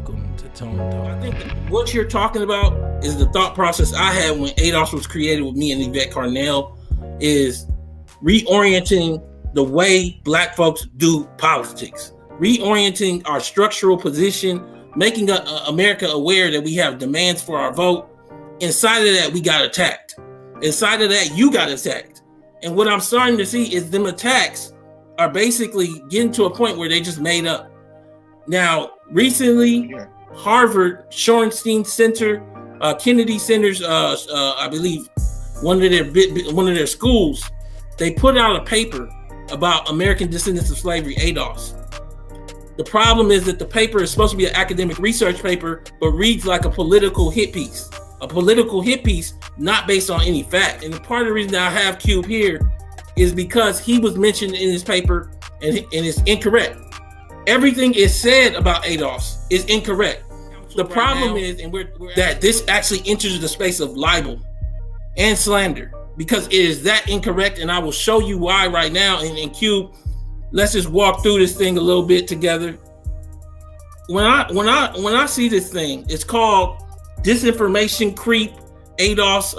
welcome to Tonetalks. I think what you're talking about is the thought process I had when ADOS was created with me and Yvette Carnell, is reorienting the way Black folks do politics, reorienting our structural position, making America aware that we have demands for our vote. Inside of that, we got attacked. Inside of that, you got attacked. And what I'm starting to see is them attacks are basically getting to a point where they just made up. Now, recently, Harvard, Shorenstein Center, Kennedy Center's, I believe, one of their schools, they put out a paper about American descendants of slavery, ADOS. The problem is that the paper is supposed to be an academic research paper, but reads like a political hit piece. A political hit piece not based on any fact. And the part of the reason that I have Cube here is because he was mentioned in his paper and it's incorrect. Everything is said about ADOS is incorrect. The problem is, and that this actually enters the space of libel and slander because it is that incorrect. And I will show you why right now. And Cube, let's just walk through this thing a little bit together. When I see this thing, it's called disinformation creep, ADOS,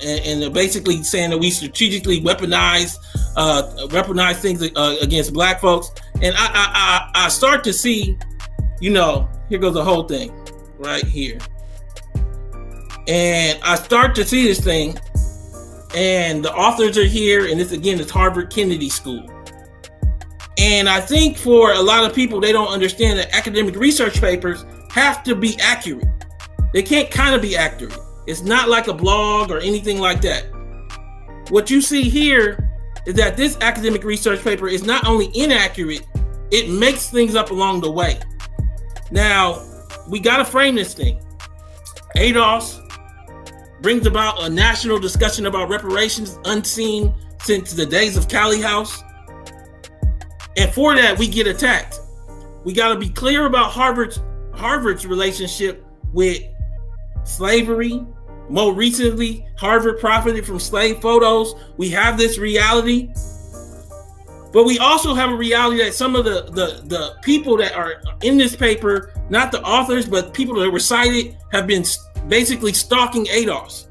and they're basically saying that we strategically weaponize things against Black folks. And I start to see, here goes the whole thing right here. And I start to see this thing, and the authors are here, and it's Harvard Kennedy School. And I think for a lot of people, they don't understand that academic research papers have to be accurate. They can't kind of be accurate. It's not like a blog or anything like that. What you see here is that this academic research paper is not only inaccurate, it makes things up along the way. Now, we got to frame this thing. ADOS brings about a national discussion about reparations unseen since the days of Cali House. And for that, we get attacked. We got to be clear about Harvard's relationship with slavery. More recently, Harvard profited from slave photos. We have this reality. But we also have a reality that some of the people that are in this paper, not the authors, but people that were cited, have been basically stalking ADOS.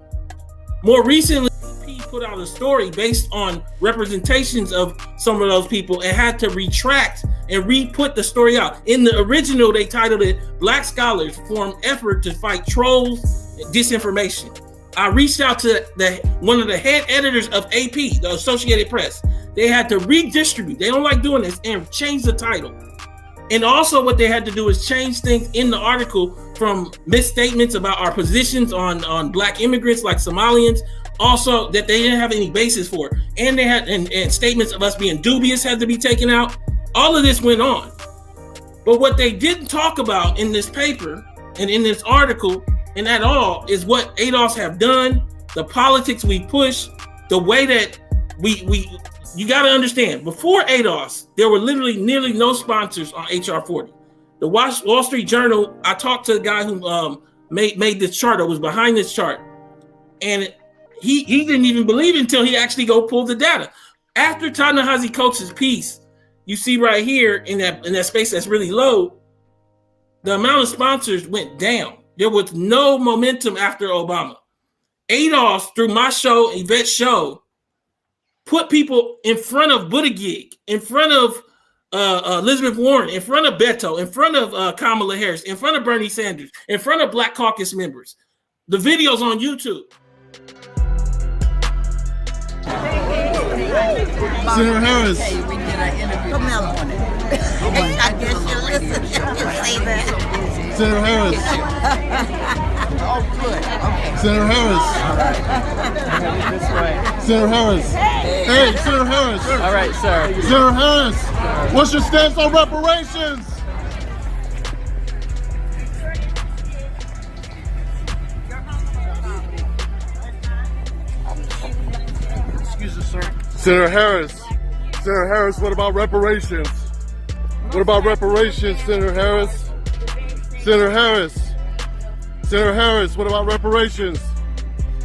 More recently, he put out a story based on representations of some of those people and had to retract and re-put the story out. In the original, they titled it Black Scholars Form Effort to Fight Trolls and Disinformation. I reached out to one of the head editors of AP, the Associated Press. They had to redistribute. They don't like doing this, and change the title. And also what they had to do is change things in the article from misstatements about our positions on Black immigrants like Somalians, also that they didn't have any basis for. And they had and statements of us being dubious had to be taken out. All of this went on. But what they didn't talk about in this paper and in this article and at all is what ADOS have done, the politics we push, the way that you got to understand, before ADOS, there were literally nearly no sponsors on HR 40. The Wall Street Journal, I talked to the guy who made this chart or was behind this chart. And he didn't even believe it until he actually go pull the data. After Ta-Nehisi Coates' piece, you see right here in that space that's really low, the amount of sponsors went down. There was no momentum after Obama. ADOS, through my show, Yvette's show, put people in front of Buttigieg, in front of Elizabeth Warren, in front of Beto, in front of Kamala Harris, in front of Bernie Sanders, in front of Black Caucus members. The video's on YouTube. Senator Harris. We did an interview. Comment on it. I guess you're listening. Say that. Senator Harris. Oh, good. Okay. Senator Harris. All right. This way. Senator Harris. Hey, Senator Harris. All right, sir. Senator Harris. What's your stance on reparations? Excuse me, sir. Senator Harris. Senator Harris, what about reparations? What about reparations, Senator Harris? Senator Harris. Senator Harris, what about reparations?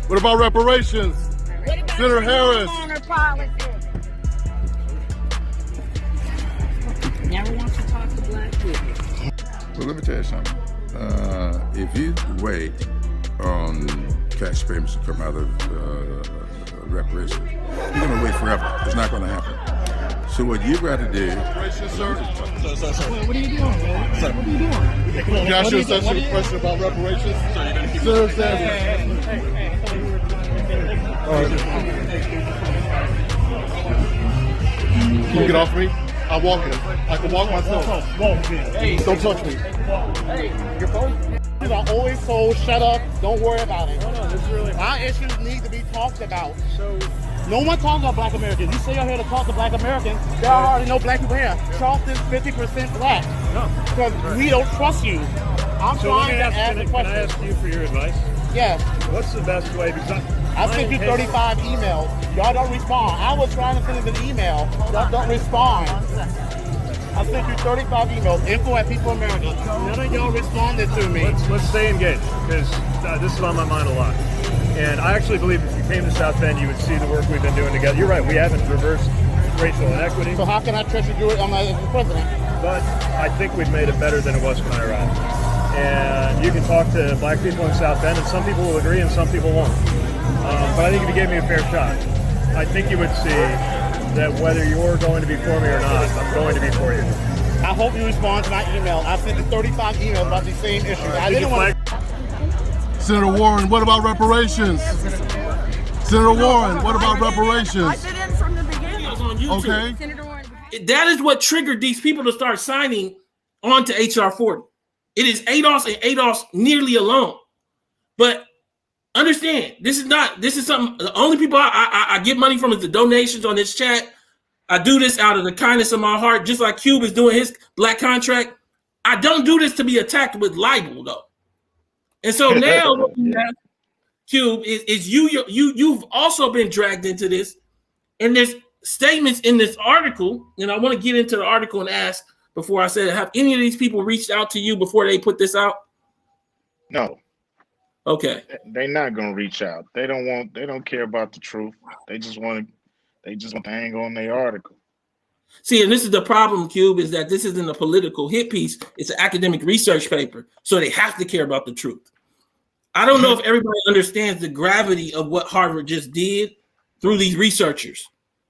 What about reparations? Senator Harris. Never want to talk to Black people. Well, let me tell you something. If you wait on cash payments to come out of reparations, you're going to wait forever. It's not going to happen. So what you'd rather do... Reparations, sir? What are you doing, man? What are you doing? Can I ask you a question about reparations? Senator Sanders. All right. Can you get off me? I'm walking. I can walk myself. Don't touch me. Hey, your phone? I always told, shut up, don't worry about it. Our issues need to be talked about. No one talks about black Americans. You say you're here to talk to black Americans, there are already no black people here. Charleston's 50% black. Because we don't trust you. I'm trying to ask a question. Can I ask you for your advice? Yes. What's the best way? Because I sent you 35 emails. Y'all don't respond. I was trying to send an email. Y'all don't respond. I sent you 35 emails. Info@People America. None of y'all responded to me. Let's stay engaged, because this is on my mind a lot. And I actually believe if you came to South Bend, you would see the work we've been doing together. You're right, we haven't reversed racial inequity. So how can I trust you to do it as the president? But I think we've made it better than it was when I arrived. And you can talk to black people in South Bend, and some people will agree and some people won't. But I think if you gave me a fair shot, I think you would see that whether you're going to be for me or not, I'm going to be for you. I hope you respond to my email. I sent you 35 emails about these same issues. I didn't want to... Senator Warren, what about reparations? Senator Warren, what about reparations? I did it from the beginning. It was on YouTube. Okay. Senator Warren. That is what triggered these people to start signing on to HR 40. It is ADOS and ADOS nearly alone. But understand, this is something, the only people I get money from is the donations on this chat. I do this out of the kindness of my heart, just like Cube is doing his black contract. I don't do this to be attacked with libel, though. And so now what we have, Cube, is you've also been dragged into this. And there's statements in this article, and I want to get into the article and ask before I said, have any of these people reached out to you before they put this out? No. Okay. They're not gonna reach out. They don't care about the truth. They just want to hang on their article. See, and this is the problem, Cube, is that this isn't a political hit piece. It's an academic research paper. So they have to care about the truth. I don't know if everybody understands the gravity of what Harvard just did through these researchers.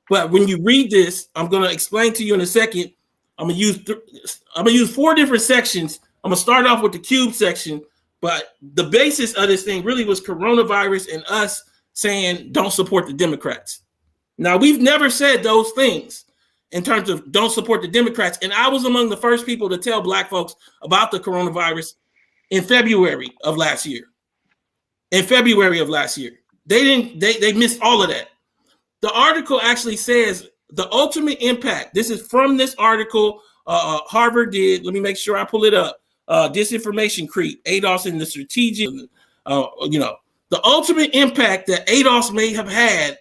But when you read this, I'm going to explain to you in a second. I'm going to use 4 different sections. I'm going to start off with the Cube section. But the basis of this thing really was coronavirus and us saying don't support the Democrats. Now, we've never said those things in terms of don't support the Democrats. And I was among the first people to tell black folks about the coronavirus in February of last year. They missed all of that. The article actually says the ultimate impact. This is from this article Harvard did. Let me make sure I pull it up. Disinformation creep, ADOS in the strategic, the ultimate impact that ADOS may have had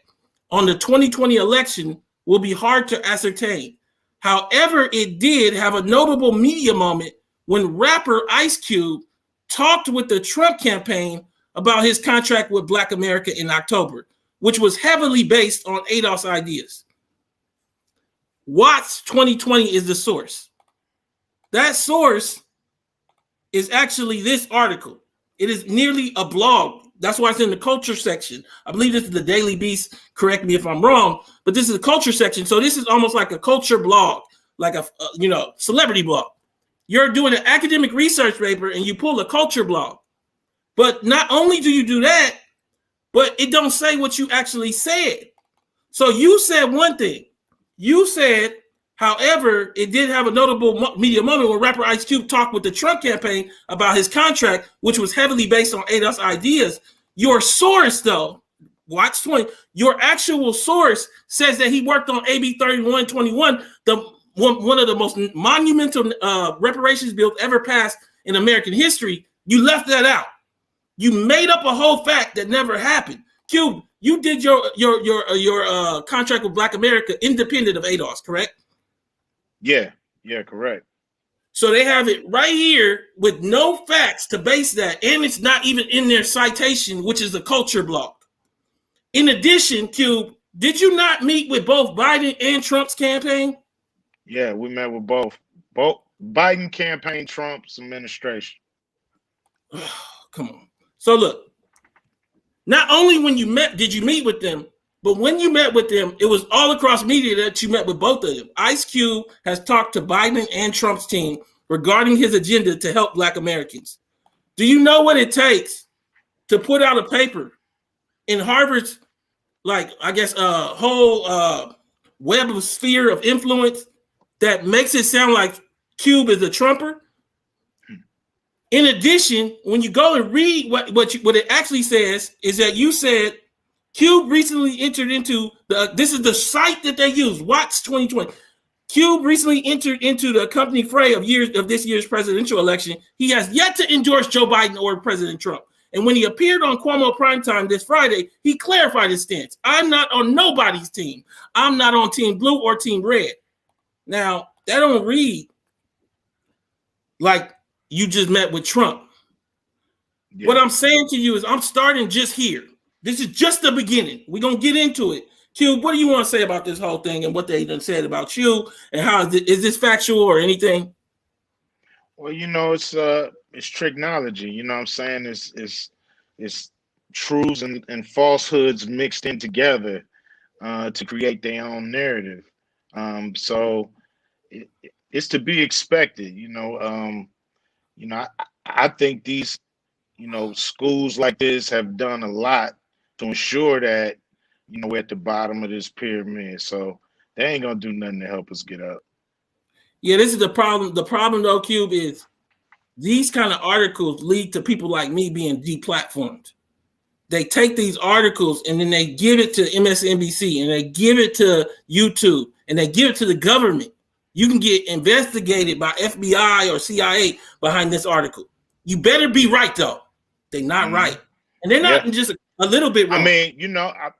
on the 2020 election will be hard to ascertain. However, it did have a notable media moment when rapper Ice Cube talked with the Trump campaign about his contract with Black America in October, which was heavily based on ADOS ideas. Watts 2020 is the source. That source is actually this article. It is nearly a blog. That's why it's in the culture section. I believe this is the Daily Beast. Correct me if I'm wrong, but this is the culture section. So this is almost like a culture blog, like a celebrity blog. You're doing an academic research paper and you pull a culture blog. But not only do you do that, but it don't say what you actually said. So you said one thing. You said, however, it did have a notable media moment when rapper Ice Cube talked with the Trump campaign about his contract, which was heavily based on ADOS ideas. Your source, though, Watch 20, your actual source says that he worked on AB 3121, one of the most monumental reparations bills ever passed in American history. You left that out. You made up a whole fact that never happened. Cube, you did your contract with Black America independent of ADOS, correct? Yeah, correct. So they have it right here with no facts to base that, and it's not even in their citation, which is a culture blog. In addition, Cube, did you not meet with both Biden and Trump's campaign? Yeah, we met with both Biden campaign, Trump's administration. Come on. So look, not only when you met did you meet with them, but when you met with them, it was all across media that you met with both of them. Ice Cube has talked to Biden and Trump's team regarding his agenda to help Black Americans. Do you know what it takes to put out a paper in Harvard's, like, I guess, whole web of sphere of influence that makes it sound like Cube is a Trumper? In addition, when you go and read what it actually says is that you said Cube recently entered into this is the site that they use, Watts 2020. Cube recently entered into the company fray of this year's presidential election. He has yet to endorse Joe Biden or President Trump. And when he appeared on Cuomo Primetime this Friday, he clarified his stance. I'm not on nobody's team. I'm not on Team Blue or Team Red. Now, that don't read like you just met with Trump. Yeah. What I'm saying to you is I'm starting just here. This is just the beginning. We're going to get into it. Q, what do you want to say about this whole thing and what they done said about you, and how is this factual or anything? Well, it's tricknology. You know what I'm saying? It's truths and falsehoods mixed in together to create their own narrative. So it's to be expected. I think these, schools like this have done a lot to ensure that, we're at the bottom of this pyramid. So they ain't gonna do nothing to help us get up. Yeah, this is the problem. The problem, though, Cube, is these kind of articles lead to people like me being deplatformed. They take these articles and then they give it to MSNBC and they give it to YouTube and they give it to the government. You can get investigated by FBI or CIA behind this article. You better be right, though. They're not right. And they're not just a little bit wrong. I mean,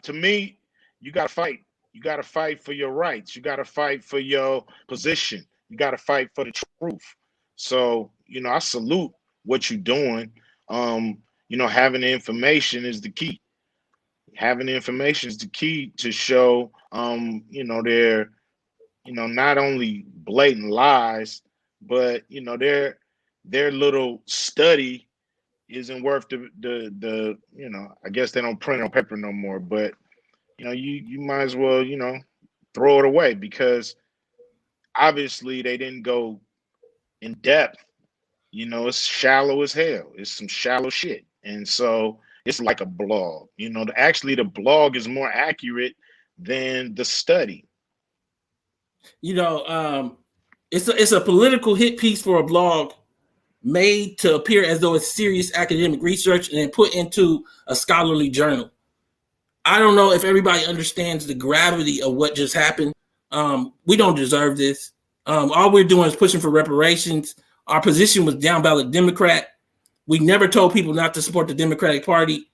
to me, you got to fight. You got to fight for your rights. You got to fight for your position. You got to fight for the truth. So, I salute what you're doing. Having the information is the key. Having the information is the key to show, their, not only blatant lies, but, their little study isn't worth the I guess they don't print on paper no more, but you might as well, throw it away, because obviously they didn't go in depth. It's shallow as hell. It's some shallow shit. And so it's like a blog. Actually the blog is more accurate than the study. It's a political hit piece for a blog made to appear as though it's serious academic research and then put into a scholarly journal. I don't know if everybody understands the gravity of what just happened. We don't deserve this. All we're doing is pushing for reparations. Our position was down ballot Democrat. We never told people not to support the Democratic Party.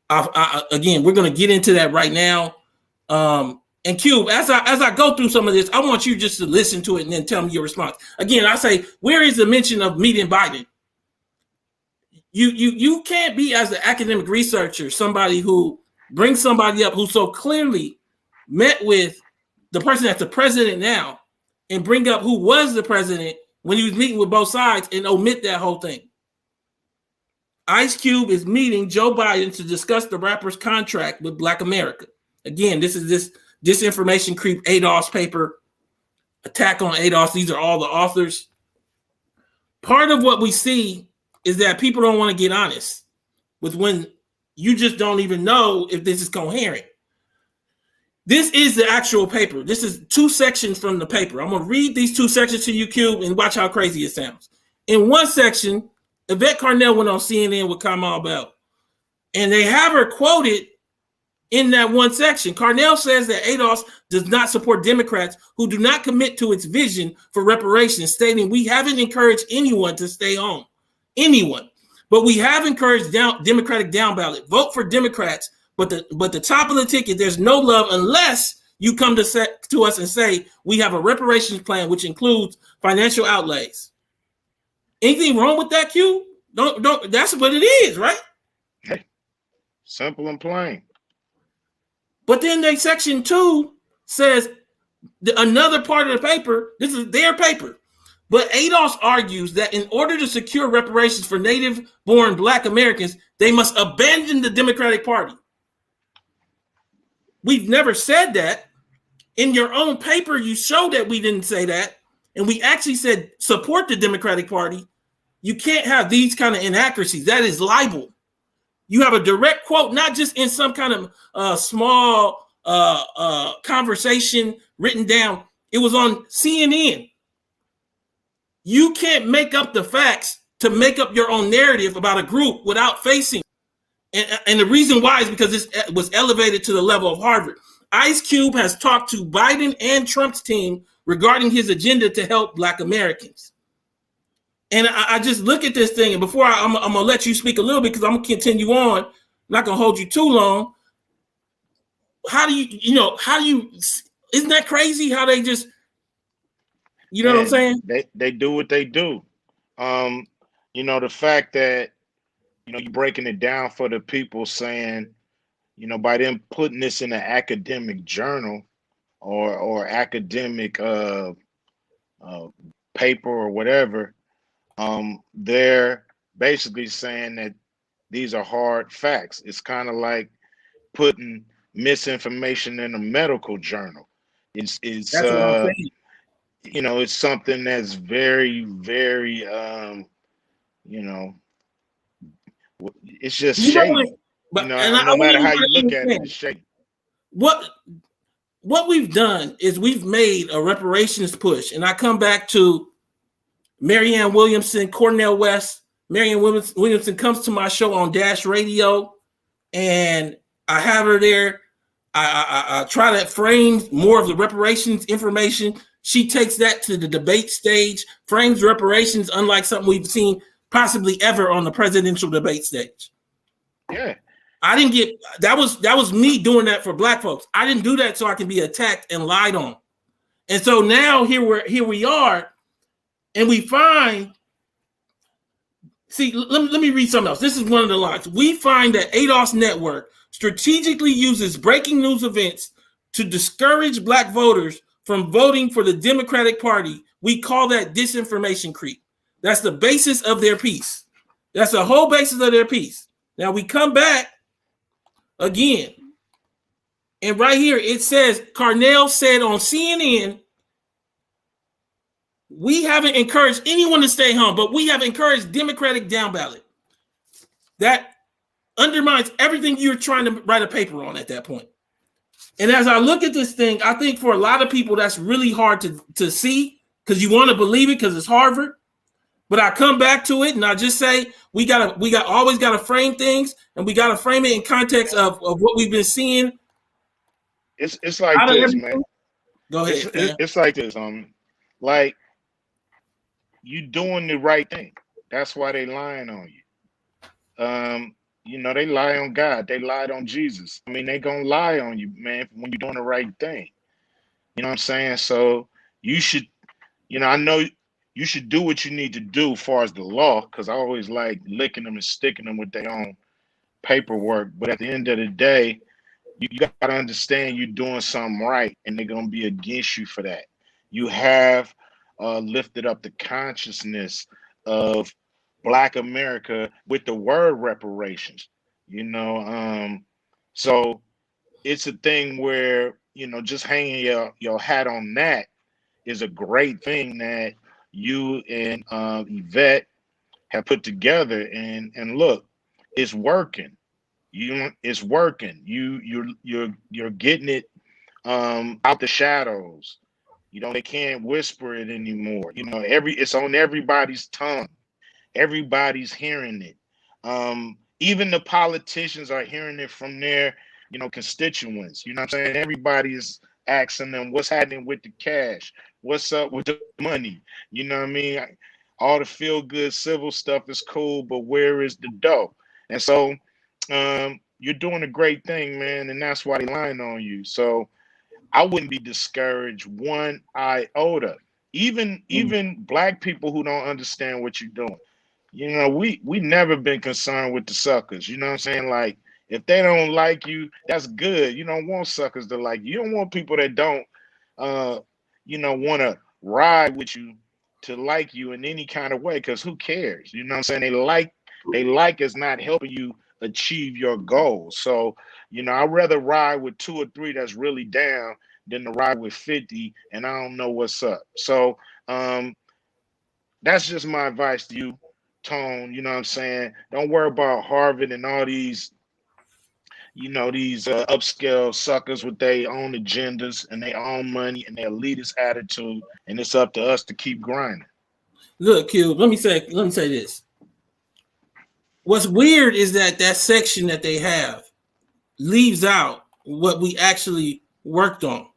Again, we're going to get into that right now. And Cube, as I go through some of this, I want you just to listen to it and then tell me your response. Again, I say, where is the mention of meeting Biden? You can't be, as an academic researcher, somebody who brings somebody up who so clearly met with the person that's the president now and bring up who was the president when he was meeting with both sides and omit that whole thing. Ice Cube is meeting Joe Biden to discuss the rapper's contract with Black America. Again, this is this disinformation creep ADOS paper, attack on ADOS. These are all the authors. Part of what we see is that people don't want to get honest with when you just don't even know if this is coherent. This is the actual paper. This is 2 sections from the paper. I'm going to read these 2 sections to you, Cube, and watch how crazy it sounds. In one section, Yvette Carnell went on CNN with Kamau Bell, and they have her quoted in that one section. Carnell says that ADOS does not support Democrats who do not commit to its vision for reparations, stating, "We haven't encouraged anyone to stay home, anyone, but we have encouraged Democratic down ballot. Vote for Democrats, but the top of the ticket, there's no love unless you come to us and say we have a reparations plan which includes financial outlays." Anything wrong with that, Q? Don't. That's what it is, right? Hey, simple and plain. But then they section 2 says another part of the paper. This is their paper. But ADOS argues that in order to secure reparations for native-born Black Americans, they must abandon the Democratic Party. We've never said that. In your own paper, you show that we didn't say that. And we actually said support the Democratic Party. You can't have these kind of inaccuracies. That is libel. You have a direct quote, not just in some kind of small conversation written down. It was on CNN. You can't make up the facts to make up your own narrative about a group without facing. And the reason why is because this was elevated to the level of Harvard. Ice Cube has talked to Biden and Trump's team regarding his agenda to help Black Americans. And I just look at this thing, and before I'm going to let you speak a little bit because I'm going to continue on, I'm not going to hold you too long. How do you, isn't that crazy how they just, you know what I'm saying? They do what they do. The fact that, you're breaking it down for the people saying, by them putting this in an academic journal or academic paper or whatever, they're basically saying that these are hard facts. It's kind of like putting misinformation in a medical journal. It's that's what I'm saying. It's something that's very, very, it's just shady. No matter how you look at it, it's shady. What we've done is we've made a reparations push, and I come back to Marianne Williamson, Cornell West. Marianne Williamson comes to my show on Dash Radio, and I have her there. I try to frame more of the reparations information. She takes that to the debate stage, frames reparations unlike something we've seen possibly ever on the presidential debate stage. Yeah. I didn't get that was me doing that for Black folks. I didn't do that so I can be attacked and lied on. And so now here we are, and we find. See, let me read something else. This is one of the lines. We find that ADOS Network strategically uses breaking news events to discourage Black voters from voting for the Democratic Party. We call that disinformation creep. That's the basis of their piece. That's the whole basis of their piece. Now we come back again. And right here it says, Carnell said on CNN, we haven't encouraged anyone to stay home, but we have encouraged Democratic down ballot. That undermines everything you're trying to write a paper on at that point. And as I look at this thing, I think for a lot of people, that's really hard to see because you want to believe it because it's Harvard. But I come back to it and I just say we always gotta frame things, and we gotta frame it in context of what we've been seeing. It's like this, man. Go ahead. It's like this. Like you doing the right thing. That's why they lying on you. They lie on God. They lied on Jesus. I mean, they gonna lie on you, man, when you're doing the right thing. You know what I'm saying? So you should, I know you should do what you need to do as far as the law, because I always like licking them and sticking them with their own paperwork. But at the end of the day, you got to understand you're doing something right, and they're going to be against you for that. You have lifted up the consciousness of Black America with the word reparations, so it's a thing where, just hanging your hat on that is a great thing that you and Yvette have put together, and look, it's working. It's working. You're getting it out the shadows. They can't whisper it anymore. It's on everybody's tongue. Everybody's hearing it. Even the politicians are hearing it from their, constituents. You know what I'm saying? Everybody is asking them what's happening with the cash, what's up with the money. You know what I mean? All the feel good civil stuff is cool, but where is the dough? And so you're doing a great thing, man, and that's why they're lying on you. So I wouldn't be discouraged one iota. Even Black people who don't understand what you're doing. We never been concerned with the suckers. You know what I'm saying? Like, if they don't like you, that's good. You don't want suckers to like you. You don't want people that don't want to ride with you to like you in any kind of way, because who cares? You know what I'm saying? They like is not helping you achieve your goals. So, I'd rather ride with 2 or 3 that's really down than to ride with 50 and I don't know what's up. So that's just my advice to you, Tone. You know what I'm saying? Don't worry about Harvard and all these these upscale suckers with their own agendas and their own money and their elitist attitude, and it's up to us to keep grinding. Look, Q, let me say this. What's weird is that section that they have leaves out what we actually worked on.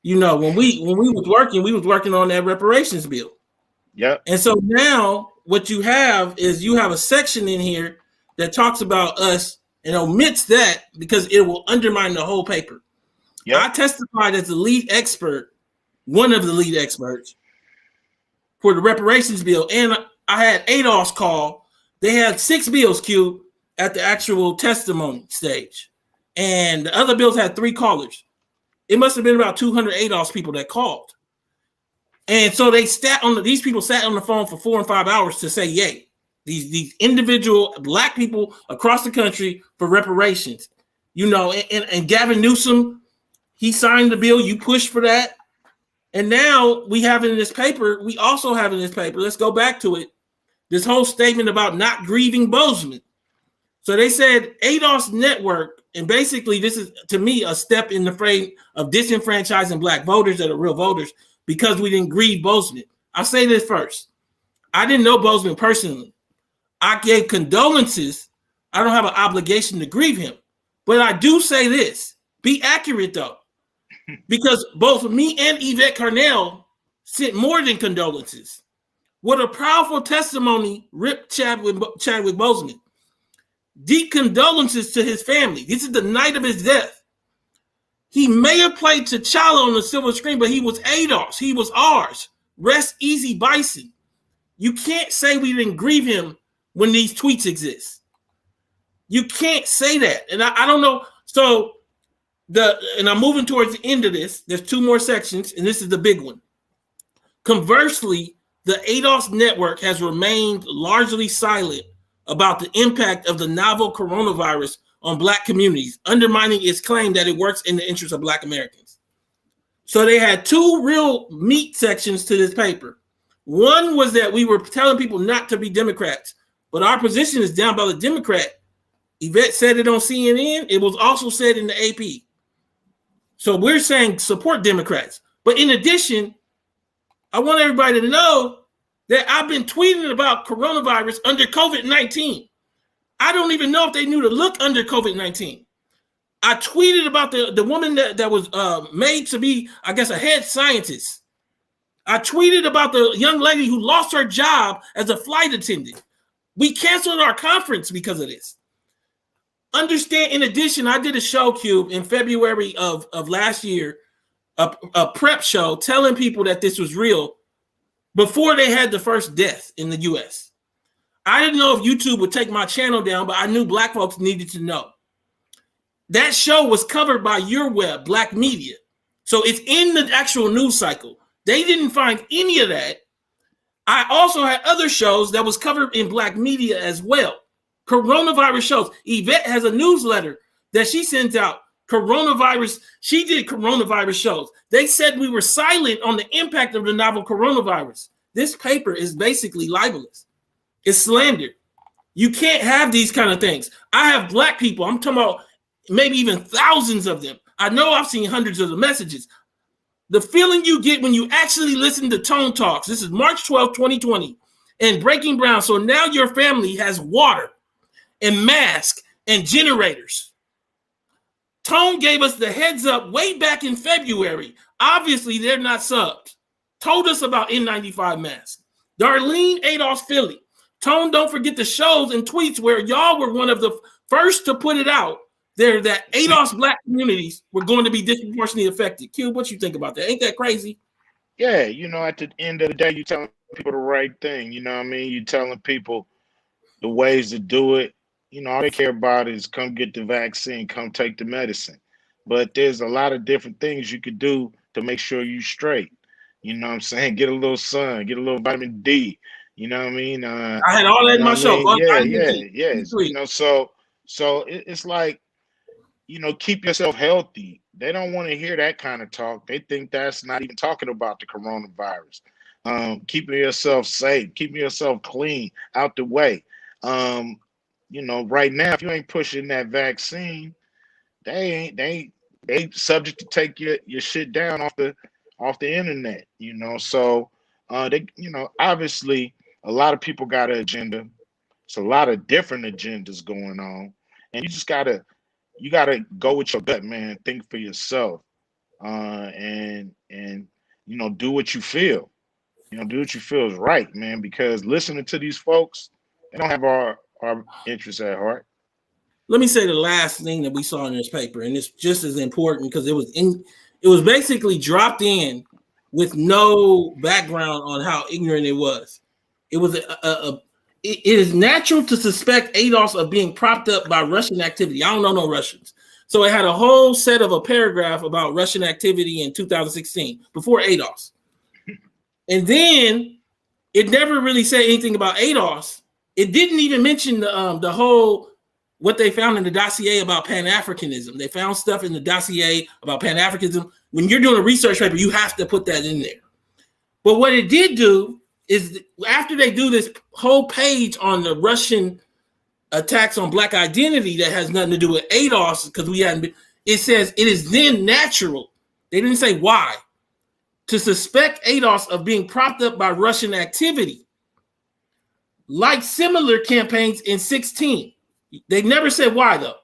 When we was working on that reparations bill. Yep. And so now what you have is you have a section in here that talks about us and omits that because it will undermine the whole paper. Yep. I testified as the lead expert, one of the lead experts for the reparations bill, and I had ADOS call. They had 6 bills queued at the actual testimony stage, and the other bills had 3 callers. It must have been about 200 ADOS people that called. And so these people sat on the phone for 4 and 5 hours to say yay. These individual Black people across the country for reparations, and Gavin Newsom, he signed the bill. You pushed for that. And now we have in this paper, let's go back to it, this whole statement about not grieving Bozeman. So they said ADOS network, and basically this is, to me, a step in the frame of disenfranchising Black voters that are real voters because we didn't grieve Bozeman. I'll say this first. I didn't know Bozeman personally. I gave condolences. I don't have an obligation to grieve him. But I do say this. Be accurate, though. Because both me and Yvette Carnell sent more than condolences. What a powerful testimony, Rip Chadwick Boseman. Deep condolences to his family. This is the night of his death. He may have played T'Challa on the silver screen, but he was ADOS. He was ours. Rest easy, Bison. You can't say we didn't grieve him when these tweets exist. You can't say that. And I don't know. So and I'm moving towards the end of this. There's 2 more sections, and this is the big one. Conversely, the ADOS network has remained largely silent about the impact of the novel coronavirus on Black communities, undermining its claim that it works in the interest of Black Americans. So they had 2 real meat sections to this paper. One was that we were telling people not to be Democrats, but our position is down by the Democrat. Yvette said it on CNN. It was also said in the AP. So we're saying support Democrats. But in addition, I want everybody to know that I've been tweeting about coronavirus under COVID-19. I don't even know if they knew to look under COVID-19. I tweeted about the woman that was made to be, I guess, a head scientist. I tweeted about the young lady who lost her job as a flight attendant. We canceled our conference because of this. Understand, in addition, I did a show, Cube, in February of last year, a prep show telling people that this was real before they had the first death in the U.S. I didn't know if YouTube would take my channel down, but I knew Black folks needed to know. That show was covered by Your Web, Black Media. So it's in the actual news cycle. They didn't find any of that. I also had other shows that was covered in Black media as well. Coronavirus shows. Yvette has a newsletter that she sends out. Coronavirus. She did coronavirus shows. They said we were silent on the impact of the novel coronavirus. This paper is basically libelous. It's slander. You can't have these kind of things. I have Black people. I'm talking about maybe even thousands of them. I know I've seen hundreds of the messages. The feeling you get when you actually listen to Tone Talks. This is March 12, 2020, and Breaking Brown. So now your family has water and masks and generators. Tone gave us the heads up way back in February. Obviously, they're not subbed. Told us about N95 masks. Darlene ADOS Philly. Tone, don't forget the shows and tweets where y'all were one of the first to put it out there that ADOS Black communities were going to be disproportionately affected. Q, what you think about that? Ain't that crazy? Yeah, at the end of the day, you're telling people the right thing. You know what I mean? You're telling people the ways to do it. All they care about is come get the vaccine, come take the medicine. But there's a lot of different things you could do to make sure you're straight. You know what I'm saying? Get a little sun, get a little vitamin D. You know what I mean? I had all that You in know my what I show. mean? Bug Yeah, vitamin yeah, D, yes. D3. You know, so it's like, you know, keep yourself healthy. They don't want to hear that kind of talk. They think that's not even talking about the coronavirus. Keeping yourself safe, keeping yourself clean, out the way. You know, right now, if you ain't pushing that vaccine, they subject to take your shit down off the internet. You know, so they, you know, obviously a lot of people got an agenda. It's a lot of different agendas going on, and you gotta go with your gut, man. Think for yourself, and you know, do what you feel. You know, do what you feel is right, man. Because listening to these folks, they don't have our interests at heart. Let me say the last thing that we saw in this paper, and it's just as important because it was basically dropped in with no background on how ignorant it was. It was it is natural to suspect ADOS of being propped up by Russian activity. I don't know no Russians. So it had a whole set of a paragraph about Russian activity in 2016 before ADOS. And then it never really said anything about ADOS. It didn't even mention the whole what they found in the dossier about Pan-Africanism. They found stuff in the dossier about Pan-Africanism. When you're doing a research paper, you have to put that in there. But what it did do is after they do this whole page on the Russian attacks on Black identity that has nothing to do with ADOS, because we hadn't been, it says it is then natural. They didn't say why. To suspect ADOS of being propped up by Russian activity, like similar campaigns in 16. They never said why, though.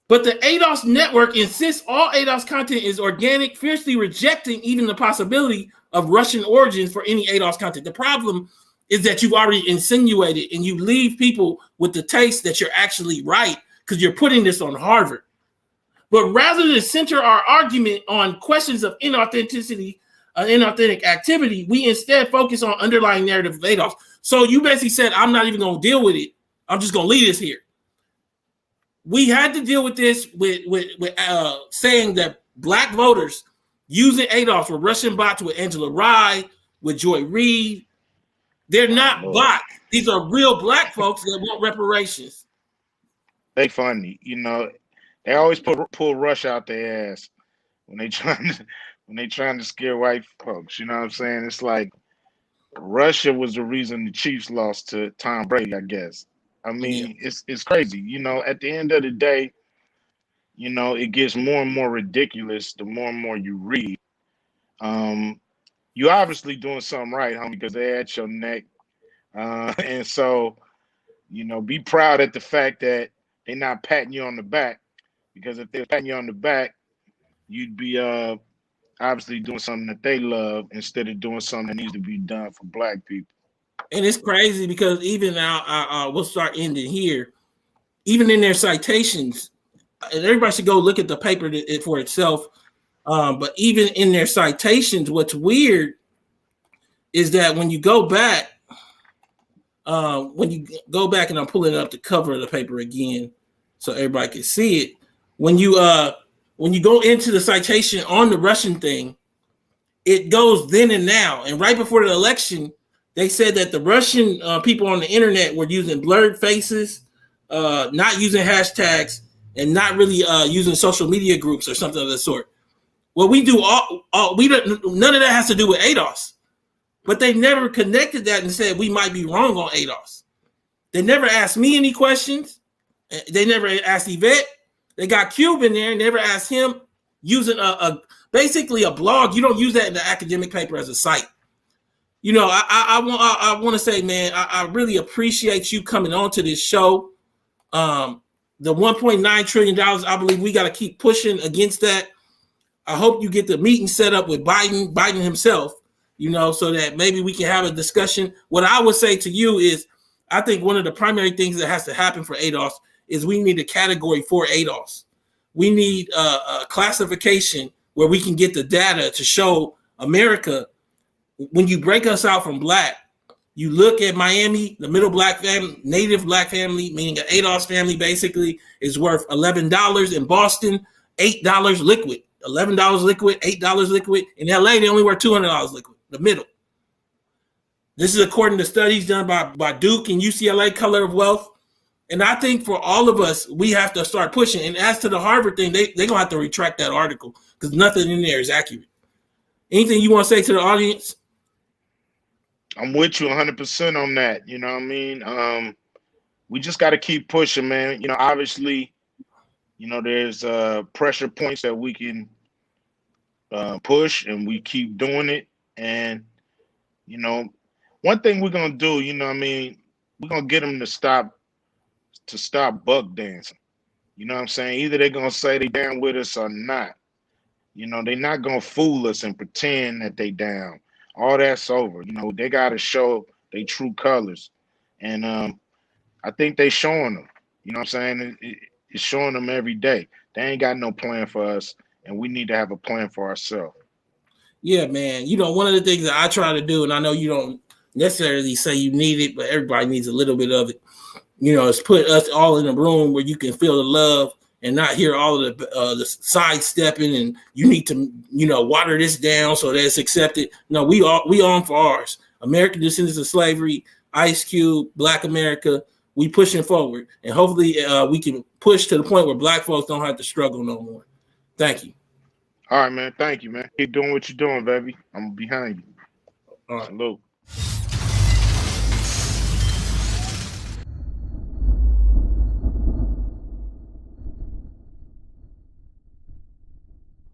But the ADOS network insists all ADOS content is organic, fiercely rejecting even the possibility of Russian origins for any ADOS content. The problem is that you've already insinuated and you leave people with the taste that you're actually right because you're putting this on Harvard. But rather than center our argument on questions of inauthenticity, inauthentic activity, we instead focus on underlying narrative of ADOS. So you basically said, I'm not even going to deal with it. I'm just going to leave this here. We had to deal with this with saying that Black voters using ADOS with Russian bots, with Angela Rye, with Joy Reid. They're not bots. These are real Black folks that want reparations. They funny, you know. They always pull Rush out their ass when they trying to scare white folks. You know what I'm saying? It's like Russia was the reason the Chiefs lost to Tom Brady, I guess. I mean, it's crazy. You know, at the end of the day, you know, it gets more and more ridiculous the more and more you read. You obviously doing something right, homie, because they're at your neck. And so, you know, be proud at the fact that they're not patting you on the back. Because if they're patting you on the back, you'd be obviously doing something that they love instead of doing something that needs to be done for Black people. And it's crazy because even now, we'll start ending here. Even in their citations, and everybody should go look at the paper for itself. But even in their citations, what's weird is that when you go back, and I'm pulling up the cover of the paper again so everybody can see it. When you go into the citation on the Russian thing, it goes then and now. And right before the election, they said that the Russian people on the internet were using blurred faces, not using hashtags, and not really using social media groups or something of the sort. Well, we do none of that has to do with ADOS, but they never connected that and said we might be wrong on ADOS. They never asked me any questions. They never asked Yvette. They got Cube in there and never asked him using basically a blog. You don't use that in the academic paper as a site. You know, I want to say, man, I really appreciate you coming on to this show. The $1.9 trillion, I believe we got to keep pushing against that. I hope you get the meeting set up with Biden himself, you know, so that maybe we can have a discussion. What I would say to you is, I think one of the primary things that has to happen for ADOS is we need a category for ADOS. We need a classification where we can get the data to show America. When you break us out from Black, you look at Miami, the middle Black family, native Black family, meaning an ADOS family basically is worth $11. In Boston, $8 liquid. $11 liquid, $8 liquid. In LA, they only worth $200 liquid, the middle. This is according to studies done by Duke and UCLA Color of Wealth. And I think for all of us, we have to start pushing. And as to the Harvard thing, they're going to have to retract that article because nothing in there is accurate. Anything you want to say to the audience? I'm with you 100% on that. You know what I mean? We just got to keep pushing, man. You know, obviously, you know, there's pressure points that we can push, and we keep doing it. And, you know, one thing we're going to do, you know what I mean, we're going to get them to stop buck dancing. You know what I'm saying? Either they're going to say they down with us or not. You know, they're not going to fool us and pretend that they down. All that's over. You know, they got to show their true colors. And I think they showing them. You know what I'm saying? It's showing them every day. They ain't got no plan for us, and we need to have a plan for ourselves. Yeah, man. You know, one of the things that I try to do, and I know you don't necessarily say you need it, but everybody needs a little bit of it, you know, is put us all in a room where you can feel the love and not hear all of the sidestepping and you need to, you know, water this down so that it's accepted. No, we on for ours. American Descendants of Slavery, Ice Cube, Black America, we pushing forward. And hopefully we can push to the point where Black folks don't have to struggle no more. Thank you. All right, man. Thank you, man. Keep doing what you're doing, baby. I'm behind you. All right. Salute.